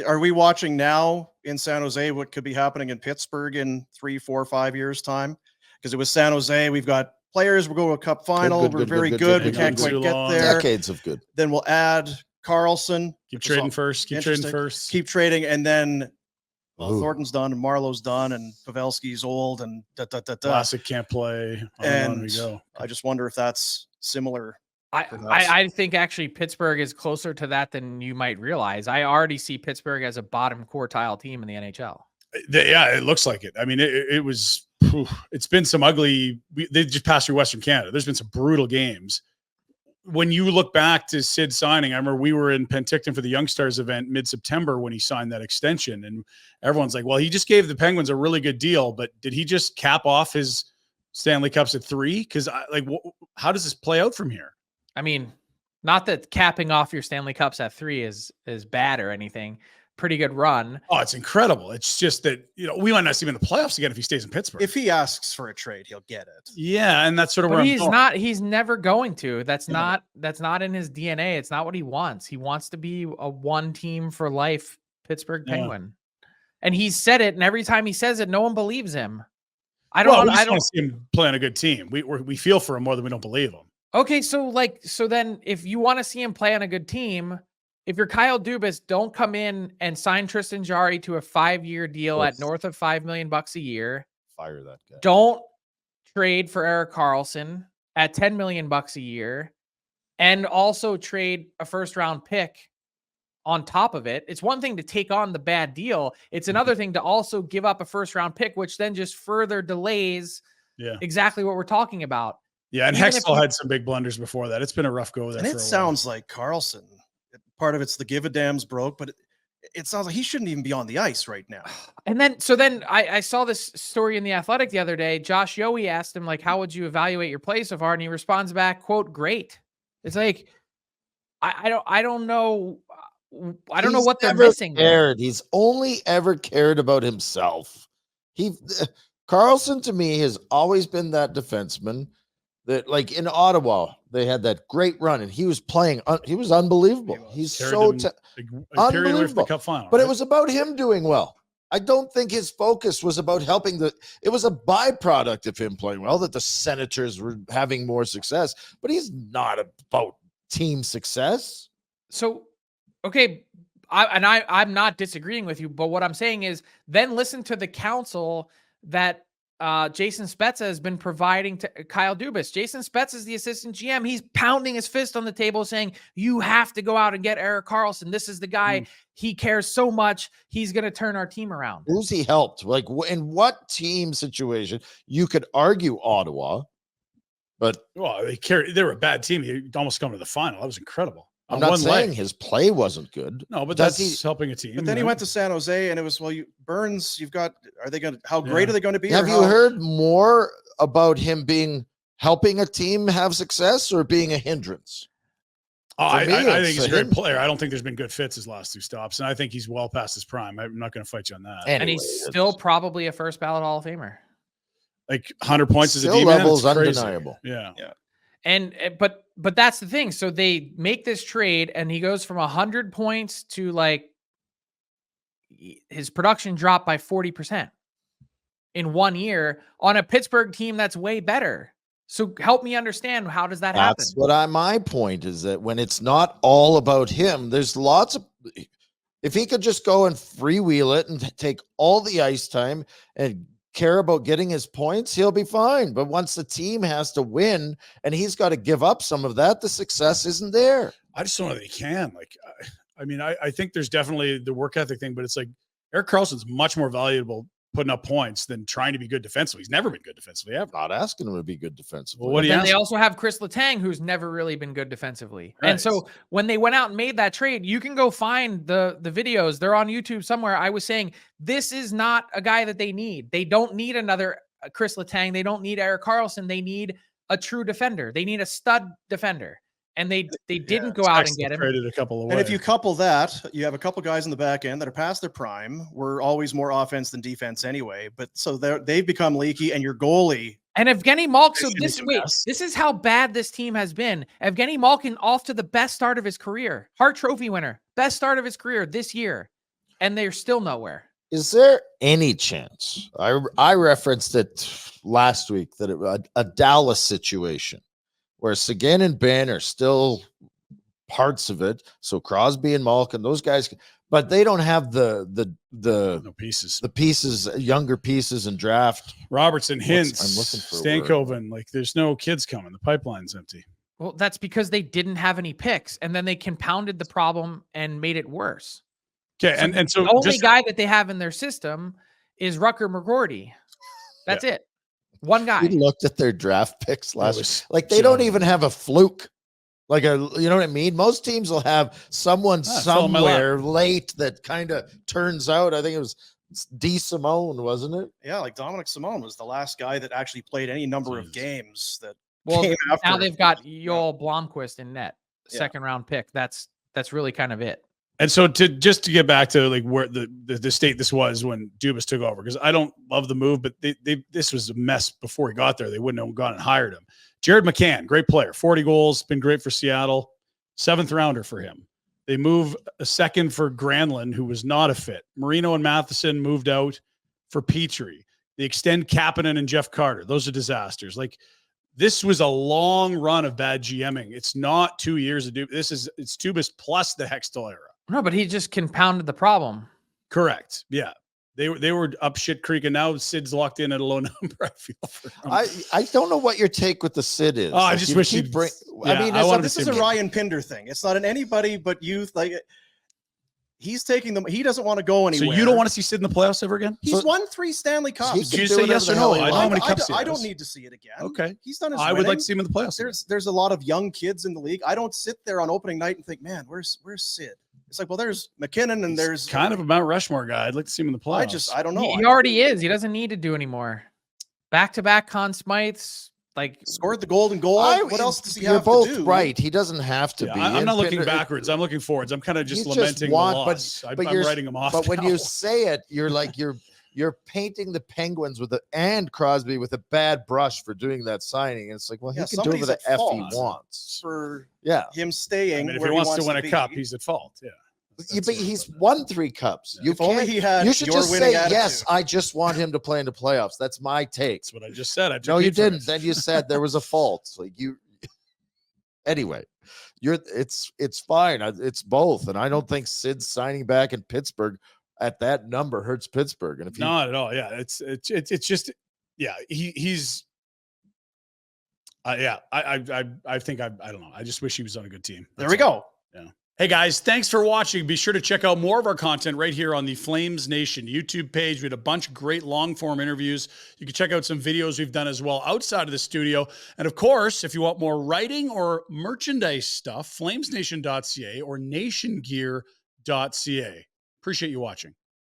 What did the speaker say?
Are we watching now in San Jose what could be happening in Pittsburgh in 3, 4, 5 years time? Because it was San Jose. We've got players. We'll go to a cup final. We're very good. We can't quite get there. Decades of good. Then we'll add Carlson. Keep trading first. Keep trading. And then Thornton's done and Marlowe's done and Pavelski's old and Classic can't play. On we go. I just wonder if that's similar. I think actually Pittsburgh is closer to that than you might realize. I already see Pittsburgh as a bottom quartile team in the NHL. Yeah, it looks like it. I mean, it's been some ugly. They just passed through Western Canada. There's been some brutal games. When you look back to Sid signing, I remember we were in Penticton for the Young Stars event mid-September when he signed that extension, and everyone's like, well, he just gave the Penguins a really good deal, but did he just cap off his Stanley Cups at 3? Because how does this play out from here? I mean, not that capping off your Stanley Cups at 3 is bad or anything. Pretty good run. Oh, it's incredible. It's just that, we might not see him in the playoffs again if he stays in Pittsburgh. If he asks for a trade, he'll get it. Yeah, and that's sort of but where he's never going to. That's not in his DNA. It's not what he wants. He wants to be a one team for life Pittsburgh Penguin. And he's said it, and every time he says it, no one believes him. I don't want to see him play on a good team. We feel for him more than we don't believe him. Okay, so then if you want to see him play on a good team, if you're Kyle Dubas, don't come in and sign Tristan Jarry to a 5-year deal at north of $5 million a year. Fire that guy. Don't trade for Erik Karlsson at $10 million a year, and also trade a first-round pick on top of it. It's one thing to take on the bad deal. It's another thing to also give up a first-round pick, which then just further delays exactly what we're talking about. Yeah, and Hextall had some big blunders before that. It's been a rough go there. And it sounds like Carlson. Part of it's the give a damns broke, but it sounds like he shouldn't even be on the ice right now. And then I saw this story in The Athletic the other day. Josh Yohe asked him, how would you evaluate your play so far? And he responds back, quote, great. It's like, I don't know. I don't know what they're missing. He's only ever cared about himself. Carlson to me has always been that defenseman that, like in Ottawa, they had that great run, and he was playing. He was unbelievable. He's so unbelievable. Cup final, but it was about him doing well. I don't think his focus was about helping it was a byproduct of him playing well that the Senators were having more success, but he's not about team success. So, okay. I'm not disagreeing with you, but what I'm saying is then listen to the counsel that Jason Spezza has been providing to Kyle Dubas. Jason Spezza is the assistant GM. He's pounding his fist on the table saying, you have to go out and get Erik Karlsson. This is the guy. He cares so much. He's going to turn our team around. Who's he helped? Like in what team situation? You could argue Ottawa, but they were a bad team. He almost come to the final. That was incredible. I'm not saying his play wasn't good. No, but that's helping a team. But then he went to San Jose, and it was, Burns, how great are they going to be? Have you heard more about him helping a team have success or being a hindrance? I think he's a great player. I don't think there's been good fits his last 2 stops, and I think he's well past his prime. I'm not going to fight you on that. Anyway, and he's still probably a first ballot Hall of Famer. Like 100 points as a D-man, levels undeniable. Yeah. But that's the thing. So they make this trade, and he goes from 100 points to his production dropped by 40% in 1 year on a Pittsburgh team that's way better. So help me understand, how does that happen? That's what my point is, that when it's not all about him, there's lots of, if he could just go and freewheel it and take all the ice time and care about getting his points, he'll be fine. But once the team has to win and he's got to give up some of that, the success isn't there. I just don't know that he can. I think there's definitely the work ethic thing, but it's like Erik Karlsson's much more valuable putting up points than trying to be good defensively. He's never been good defensively ever. Not asking him to be good defensively. Well, they also have Chris Letang, who's never really been good defensively. Right. And so when they went out and made that trade, you can go find the videos. They're on YouTube somewhere. I was saying, this is not a guy that they need. They don't need another Chris Letang. They don't need Erik Karlsson. They need a true defender. They need a stud defender. And they didn't go out and get him. Traded a couple away. And if you couple that, you have a couple guys in the back end that are past their prime. We're always more offense than defense anyway. But so they've become leaky, and your goalie. And Evgeny Malkin. This is how bad this team has been. Evgeny Malkin off to the best start of his career. Hart Trophy winner. Best start of his career this year. and they're still nowhere. Is there any chance? I referenced it last week that it was a Dallas situation where Seguin and Ben are still parts of it. So Crosby and Malkin, those guys, but they don't have the pieces, younger pieces and draft. Robertson, Hintz, I'm looking for Stankoven. Like, there's no kids coming. The pipeline's empty. Well, that's because they didn't have any picks, and then they compounded the problem and made it worse. Okay, and so the only guy that they have in their system is Rucker McGorty. That's it. One guy. We looked at their draft picks last week. Like, they don't even have a fluke. Like, you know what I mean? Most teams will have someone somewhere late that kind of turns out. I think it was D. Simone, wasn't it? Yeah, like Dominic Simone was the last guy that actually played any number of games that came after. Now they've got Joel Blomqvist in net, second round pick. That's really kind of it. And so to get back to like where the state this was when Dubas took over, because I don't love the move, but this was a mess before he got there. They wouldn't have gone and hired him. Jared McCann, great player, 40 goals, been great for Seattle, 7th rounder for him. They move a second for Granlund, who was not a fit. Marino and Matheson moved out for Petrie. They extend Kapanen and Jeff Carter. Those are disasters. Like, this was a long run of bad GMing. It's not 2 years of Dubas. It's Dubas plus the Hextall era. No, but he just compounded the problem. Correct. Yeah. They were up shit creek, and now Sid's locked in at a low number. I feel for him. I don't know what your take with the Sid is. Oh, I just wish he'd bring. Yeah, I mean, this is a Ryan Pinder thing. It's not an anybody but youth. Like, he's taking them. He doesn't want to go anywhere. So you don't want to see Sid in the playoffs ever again? He's won 3 Stanley Cups. Did you say yes or no? I know how many cups he has. I don't need to see it again. Okay. He's done his I would like to see him in the playoffs. There's a lot of young kids in the league. I don't sit there on opening night and think, man, where's Sid? It's like, well, there's McKinnon and there's kind of a Mount Rushmore guy. I'd like to see him in the playoffs. I don't know. He already is. He doesn't need to do anymore. Back-to-back Conn Smythes. Like, scored the golden goal. What else does he have to do? You're both right. He doesn't have to be. I'm not looking backwards. I'm looking forwards. I'm kind of just lamenting the loss. I'm writing him off. But when you say it, you're like you're painting the Penguins and Crosby with a bad brush for doing that signing. And it's like, well, he can do whatever the F he wants for him staying. I mean, if he wants to win a cup, he's at fault. Yeah. But he's won 3 cups. If only he had. You should just say attitude. yes. I just want him to play in the playoffs. That's my take. That's what I just said. No, you didn't. Then you said there was a fault. Like you. Anyway, it's fine. It's both, and I don't think Sid's signing back in Pittsburgh at that number hurts Pittsburgh. And if not at all, yeah, it's just he's. I think I don't know. I just wish he was on a good team. There we go. Yeah. Hey guys, thanks for watching. Be sure to check out more of our content right here on the Flames Nation YouTube page. We had a bunch of great long-form interviews. You can check out some videos we've done as well outside of the studio. And of course, if you want more writing or merchandise stuff, flamesnation.ca or nationgear.ca. Appreciate you watching.